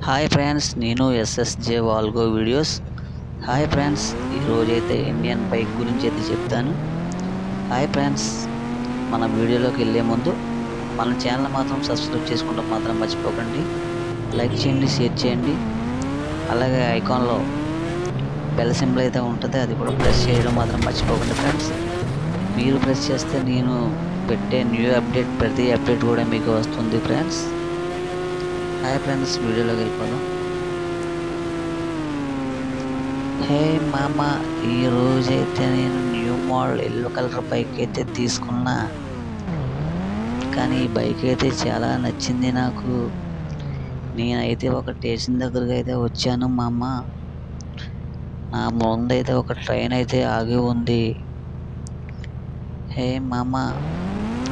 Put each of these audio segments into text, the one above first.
Hi friends, నేను SSJ వాల్గో videos. Hi friends, ఈరోజైతే Indian bike గురించి అయితే చెప్తాను. హాయ్ ఫ్రెండ్స్, మన వీడియోలోకి వెళ్ళే ముందు మన ఛానల్ మాత్రం సబ్స్క్రైబ్ చేసుకుంటాం మాత్రం మర్చిపోకండి. లైక్ చేయండి, షేర్ చేయండి. అలాగే ఐకాన్లో బెల్ సింబల్ అయితే ఉంటుంది, అది కూడా ప్రెస్ చేయడం మాత్రం మర్చిపోకండి ఫ్రెండ్స్. మీరు ప్రెస్ చేస్తే నేను పెట్టే న్యూ అప్డేట్, ప్రతి అప్డేట్ కూడా మీకు వస్తుంది ఫ్రెండ్స్. హాయ్ ఫ్రెండ్స్, వీడియోలోకి వెళ్ళిపోదాం. హే మామ, ఈరోజైతే నేను new model yellow colour bike అయితే తీసుకున్నా. కానీ ఈ బైక్ అయితే చాలా నచ్చింది నాకు. నేనైతే ఒక స్టేషన్ దగ్గరికి అయితే వచ్చాను మామ. నా ముందైతే ఒక ట్రైన్ అయితే ఆగి ఉంది. హే మామ,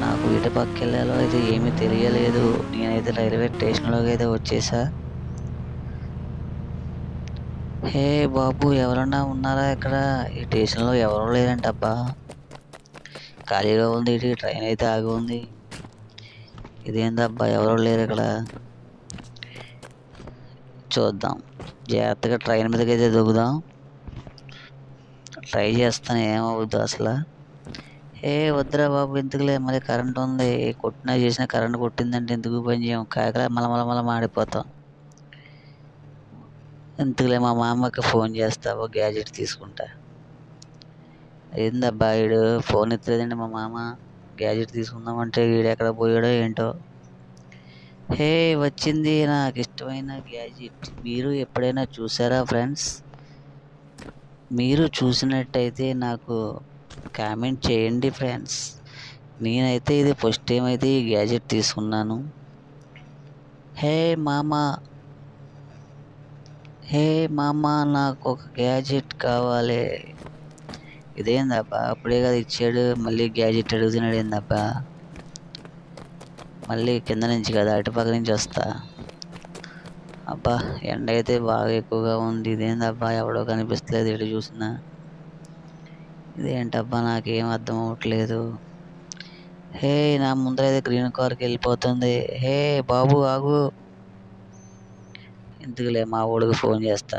నాకు ఇటు పక్క వెళ్ళాలో అయితే ఏమీ తెలియలేదు. నేనైతే రైల్వే స్టేషన్లోకి అయితే వచ్చేసా. హే బాబు, ఎవరన్నా ఉన్నారా ఇక్కడ? ఈ స్టేషన్లో ఎవరూ లేరంట అబ్బా, ఖాళీగా ఉంది. ఇటు ట్రైన్ అయితే ఆగి ఉంది. ఇదేందబ్బా, ఎవరూ లేరు ఇక్కడ. చూద్దాం, జాగ్రత్తగా ట్రైన్ మీదకి అయితే దిగుదాం. ట్రై చేస్తాను, ఏమవుద్దు అసలు. ఏ వద్దురా బాబు, ఎందుకులే, మళ్ళీ కరెంట్ ఉంది. కొట్టినా చేసినా కరెంట్ కొట్టిందంటే ఎందుకు పని చేయం, కాకలా మలమల మాడిపోతాం. ఎందుకులే, మా మామకి ఫోన్ చేస్తావో గ్యాజెట్ తీసుకుంటా. ఏందబ్బా వీడు ఫోన్ ఎత్తలేదండి మా మామ. గ్యాజెట్ తీసుకుందామంటే వీడు ఎక్కడ పోయాడో ఏంటో. హే, వచ్చింది నాకు ఇష్టమైన గ్యాజెట్. మీరు ఎప్పుడైనా చూసారా ఫ్రెండ్స్? మీరు చూసినట్టయితే నాకు కామెంట్ చేయండి ఫ్రెండ్స్. నేనైతే ఇది ఫస్ట్ టైం అయితే ఈ గ్యాజెట్ తీసుకున్నాను. హే మామా, హే మామా, నాకు ఒక గ్యాజెట్ కావాలి. ఇదేందబ్బా, అప్పుడే కదా ఇచ్చాడు, మళ్ళీ గ్యాజెట్ అడుగుతున్నాడు ఏందబ్బా? మళ్ళీ కింద నుంచి కదా, అటుపక్క నుంచి వస్తా. అబ్బా, ఎండ అయితే బాగా ఎక్కువగా ఉంది. ఇదేందబ్బా, ఎవడో కనిపిస్తలేదు ఇటు చూసినా. ఇదేంటబ్బా, నాకేం అర్థం అవ్వట్లేదు. హే, నా ముందర అయితే గ్రీన్ కార్కి వెళ్ళిపోతుంది. హే బాబు, ఆగు. ఎందుకులే, మా ఊడికి ఫోన్ చేస్తా.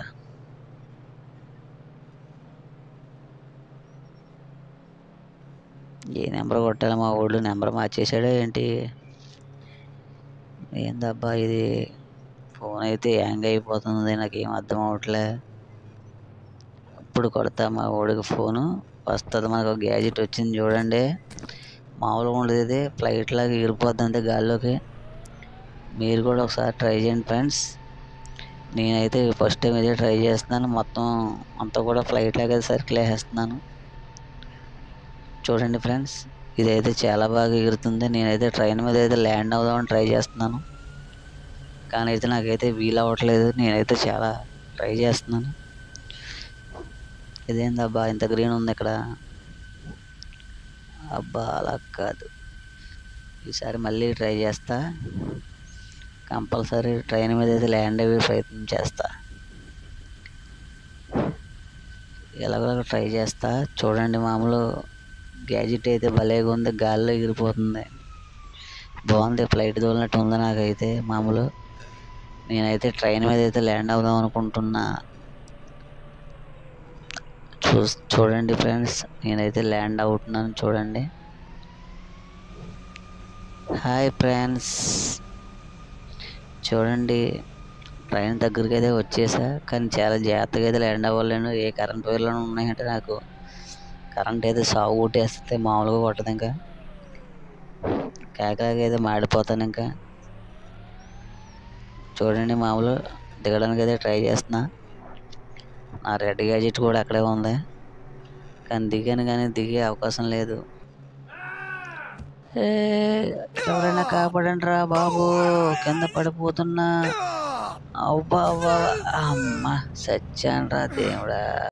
ఏ నెంబర్ కొట్టాలి? మా ఊళ్ళో నెంబర్ మార్చేసాడా ఏంటి? ఏందబ్బా ఇది, ఫోన్ అయితే హ్యాంగ్ అయిపోతుంది. నాకేం అర్థం అవ్వట్లే. ఇప్పుడు కొడతా మా ఊడికి ఫోను, వస్తుంది. మనకు గ్యాజెట్ వచ్చింది చూడండి. మామూలుగా ఉండదు, ఇది ఫ్లైట్ లాగా ఎగిరిపోద్ది అంతే గాల్లోకి. మీరు కూడా ఒకసారి ట్రై చేయండి ఫ్రెండ్స్. నేనైతే ఫస్ట్ టైం ఇదే ట్రై చేస్తున్నాను. మొత్తం అంతా కూడా ఫ్లైట్ లాగా సర్కిల్ వేసేస్తున్నాను. చూడండి ఫ్రెండ్స్, ఇదైతే చాలా బాగా ఎగురుతుంది. నేనైతే ట్రైన్ మీద అయితే ల్యాండ్ అవుదామని ట్రై చేస్తున్నాను, కానీ అయితే నాకైతే వీలు అవ్వట్లేదు. నేనైతే చాలా ట్రై చేస్తున్నాను. ఇదేందబ్బా, ఇంత గ్రీన్ ఉంది ఇక్కడ. అబ్బా, అలా కాదు, ఈసారి మళ్ళీ ట్రై చేస్తా. కంపల్సరీ ట్రైన్ మీద అయితే ల్యాండ్ అయ్యే ప్రయత్నం చేస్తా. ఎలాగోలాగ ట్రై చేస్తా. చూడండి, మామూలు గ్యాజెట్ అయితే భలేగా ఉంది, గాల్లో ఎగిరిపోతుంది. బాగుంది, ఫ్లైట్ తోలినట్టు ఉంది నాకైతే. మామూలు నేనైతే ట్రైన్ మీద అయితే ల్యాండ్ అవుదాం అనుకుంటున్నా. చూడండి ఫ్రెండ్స్, నేనైతే ల్యాండ్ అవుతున్నాను చూడండి. హాయ్ ఫ్రెండ్స్, చూడండి, ట్రైన్ దగ్గరికి అయితే వచ్చేసా. కానీ చాలా జాగ్రత్తగా అయితే ల్యాండ్ అవ్వలేను. ఏ కరెంట్ వైర్లను ఉన్నాయంటే నాకు కరెంట్ అయితే సాగు కొట్టేస్తే మామూలుగా కొట్టదు. ఇంకా కేకలాగా అయితే మాడిపోతాను. ఇంకా చూడండి, మామూలు దిగడానికి అయితే ట్రై చేస్తున్నా. నా రెడ్ గ్యాజెట్ కూడా అక్కడే ఉంది, కానీ దిగాను, కానీ దిగే అవకాశం లేదు. ఎవరైనా కాపాడండి రా బాబు, కింద పడిపోతున్నా. అవ్వ అవ్వ, అమ్మ, సచ్చాను రా దేవుడా.